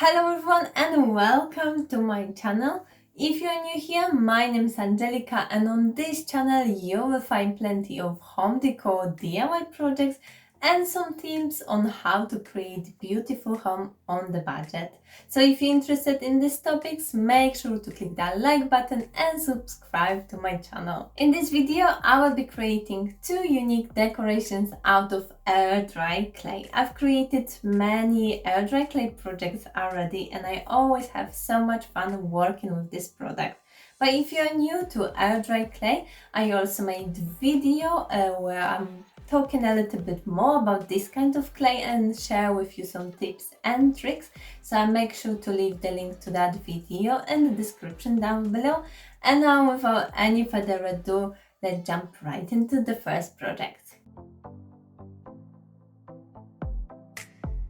Hello everyone and welcome to my channel. If you're new here, my name is Angelica and on this channel you will find plenty of home decor DIY projects and some tips on how to create beautiful home on the budget. So if you're interested in these topics, make sure to click that like button and subscribe to my channel. In this video, I will be creating two unique decorations out of air dry clay. I've created many air dry clay projects already and I always have so much fun working with this product. But if you're new to air dry clay, I also made video where I'm talking a little bit more about this kind of clay and share with you some tips and tricks. So I make sure to leave the link to that video in the description down below. And now without any further ado, let's jump right into the first project.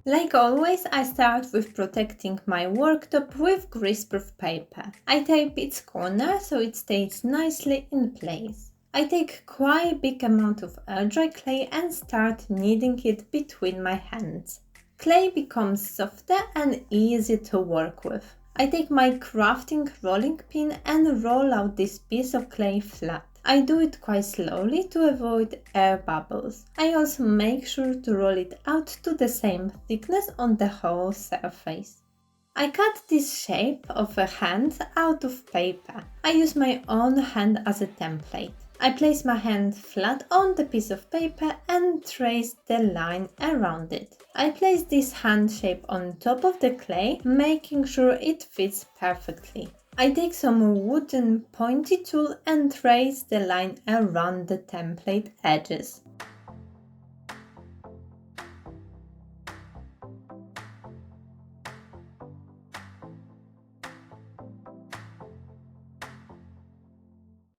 Like always, I start with protecting my worktop with greaseproof paper. I tape its corner so it stays nicely in place. I take quite a big amount of air dry clay and start kneading it between my hands. Clay becomes softer and easier to work with. I take my crafting rolling pin and roll out this piece of clay flat. I do it quite slowly to avoid air bubbles. I also make sure to roll it out to the same thickness on the whole surface. I cut this shape of a hand out of paper. I use my own hand as a template. I place my hand flat on the piece of paper and trace the line around it. I place this hand shape on top of the clay, making sure it fits perfectly. I take some wooden pointy tool and trace the line around the template edges.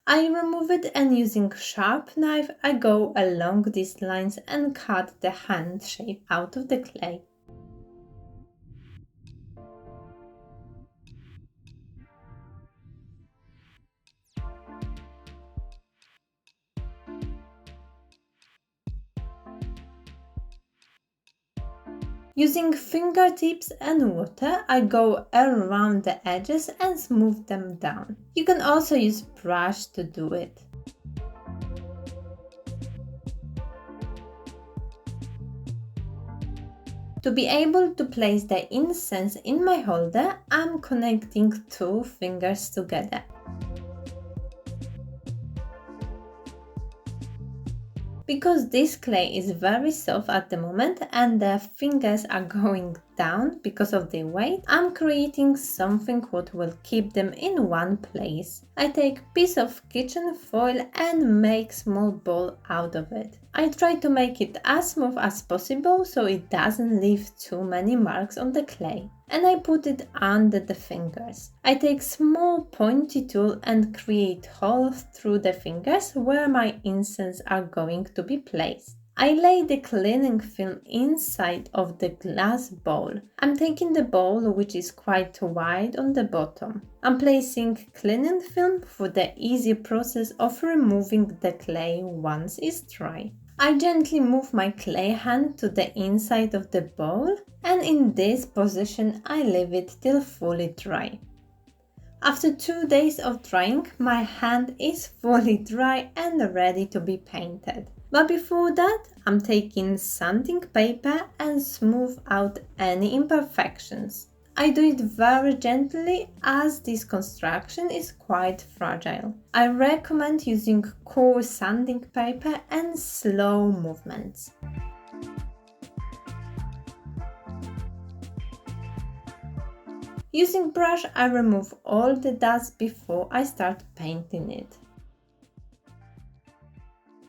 I remove it and using sharp knife I go along these lines and cut the hand shape out of the clay. Using fingertips and water, I go around the edges and smooth them down. You can also use brush to do it. To be able to place the incense in my holder, I'm connecting two fingers together. Because this clay is very soft at the moment and the fingers are going down because of the weight, I'm creating something what will keep them in one place. I take a piece of kitchen foil and make small ball out of it. I try to make it as smooth as possible so it doesn't leave too many marks on the clay. And I put it under the fingers. I take small pointy tool and create holes through the fingers where my incense are going to be placed. I lay the cleaning film inside of the glass bowl. I'm taking the bowl which is quite wide on the bottom. I'm placing cleaning film for the easy process of removing the clay once it's dry. I gently move my clay hand to the inside of the bowl and in this position I leave it till fully dry. After 2 days of drying, my hand is fully dry and ready to be painted. But before that, I'm taking sanding paper and smooth out any imperfections. I do it very gently as this construction is quite fragile. I recommend using coarse sanding paper and slow movements. Using brush, I remove all the dust before I start painting it.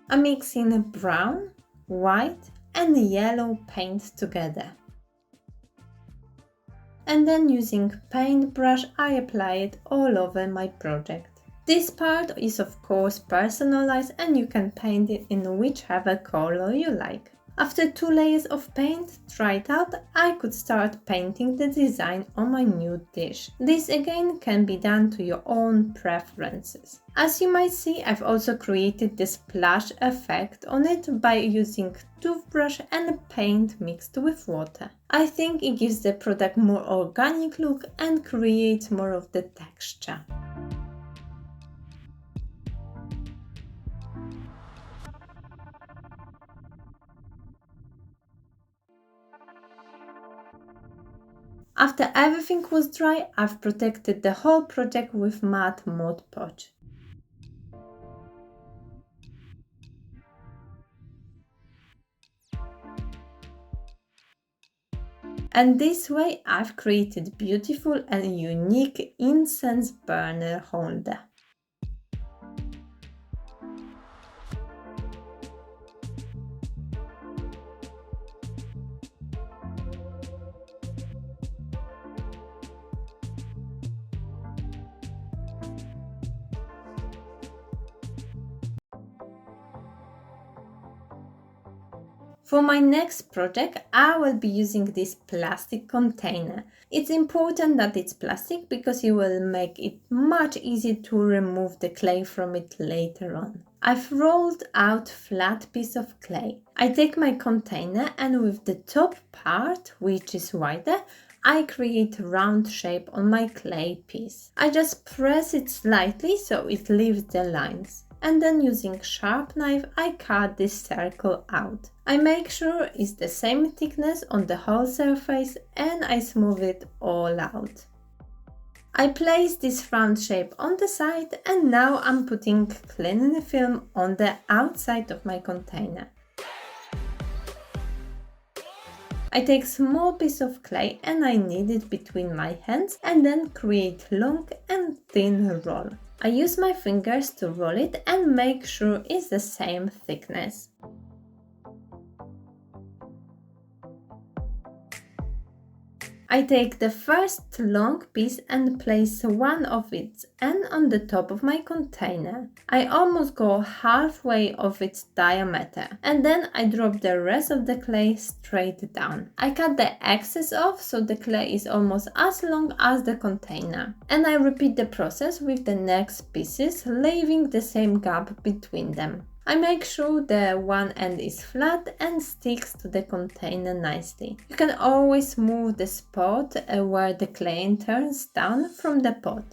I'm mixing brown, white and yellow paint together. And then using paintbrush, I apply it all over my project. This part is of course personalized and you can paint it in whichever color you like. After 2 layers of paint dried out, I could start painting the design on my new dish. This again can be done to your own preferences. As you might see, I've also created the splash effect on it by using toothbrush and paint mixed with water. I think it gives the product more organic look and creates more of the texture. After everything was dry, I've protected the whole project with matte Mod Podge. And this way I've created beautiful and unique incense burner holder. For my next project, I will be using this plastic container. It's important that it's plastic because it will make it much easier to remove the clay from it later on. I've rolled out flat piece of clay. I take my container and with the top part, which is wider, I create a round shape on my clay piece. I just press it slightly so it leaves the lines. And then using sharp knife, I cut this circle out. I make sure it's the same thickness on the whole surface and I smooth it all out. I place this round shape on the side and now I'm putting cleaning film on the outside of my container. I take small piece of clay and I knead it between my hands and then create long and thin roll. I use my fingers to roll it and make sure it's the same thickness. I take the first long piece and place one of its end on the top of my container. I almost go halfway of its diameter and then I drop the rest of the clay straight down. I cut the excess off so the clay is almost as long as the container. And I repeat the process with the next pieces, leaving the same gap between them. I make sure the one end is flat and sticks to the container nicely. You can always move the spot where the clay turns down from the pot.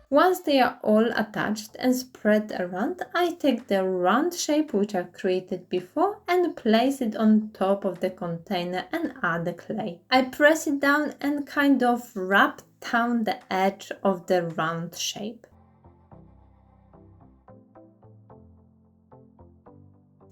Once they are all attached and spread around, I take the round shape which I've created before and place it on top of the container and add the clay. I press it down and kind of wrap down the edge of the round shape.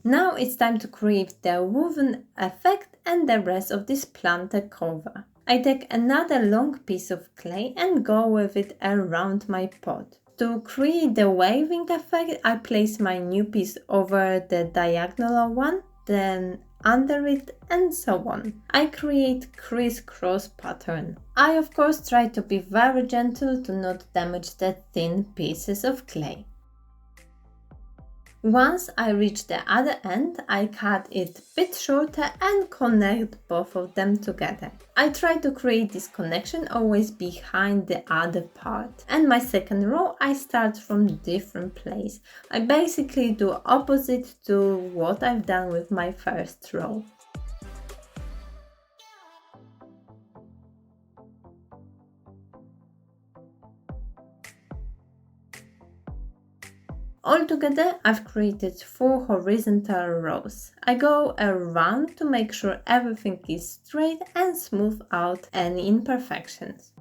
Now it's time to create the woven effect and the rest of this planter cover. I take another long piece of clay and go with it around my pot. To create the waving effect, I place my new piece over the diagonal one, then under it, and so on. I create crisscross pattern. I of course try to be very gentle to not damage the thin pieces of clay. Once I reach the other end, I cut it a bit shorter and connect both of them together. I try to create this connection always behind the other part. And my second row, I start from different place. I basically do opposite to what I've done with my first row. Altogether, I've created 4 horizontal rows. I go around to make sure everything is straight and smooth out any imperfections.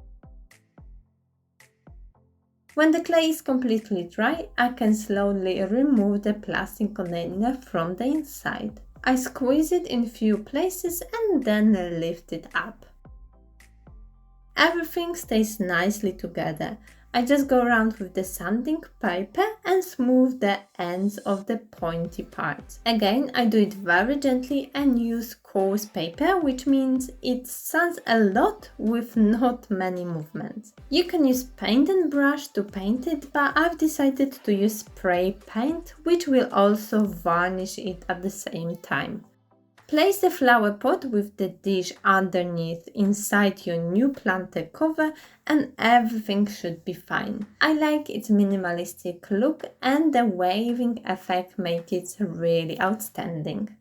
When the clay is completely dry, I can slowly remove the plastic container from the inside. I squeeze it in few places and then lift it up. Everything stays nicely together. I just go around with the sanding paper and smooth the ends of the pointy parts. Again, I do it very gently and use coarse paper, which means it sands a lot with not many movements. You can use paint and brush to paint it, but I've decided to use spray paint, which will also varnish it at the same time. Place the flower pot with the dish underneath inside your new planter cover and everything should be fine. I like its minimalistic look and the waving effect makes it really outstanding.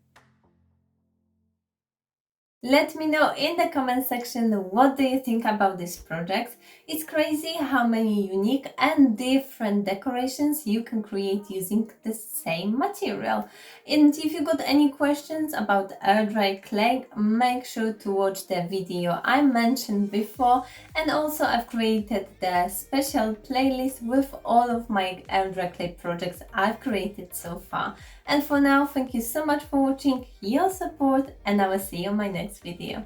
Let me know in the comment section what do you think about this project. It's crazy how many unique and different decorations you can create using the same material. And if you got any questions about air dry clay, make sure to watch the video I mentioned before, and also I've created the special playlist with all of my air dry clay projects I've created so far. And for now, thank you so much for watching, your support, and I will see you in my next video.